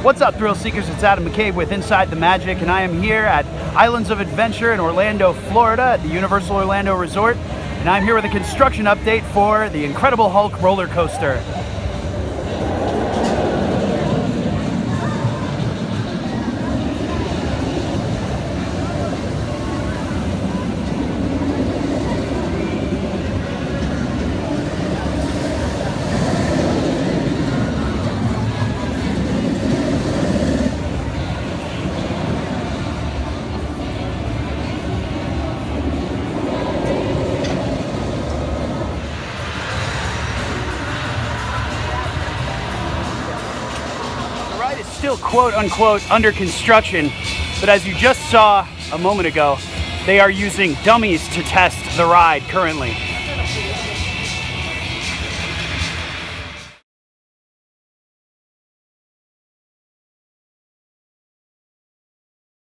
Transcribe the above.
What's up, thrill seekers? It's Adam McCabe with Inside the Magic, and I am here at Islands of Adventure in Orlando, Florida at the Universal Orlando Resort, and I'm here with a construction update for the Incredible Hulk roller coaster. The ride is still quote unquote under construction, but as you just saw a moment ago, they are using dummies to test the ride currently.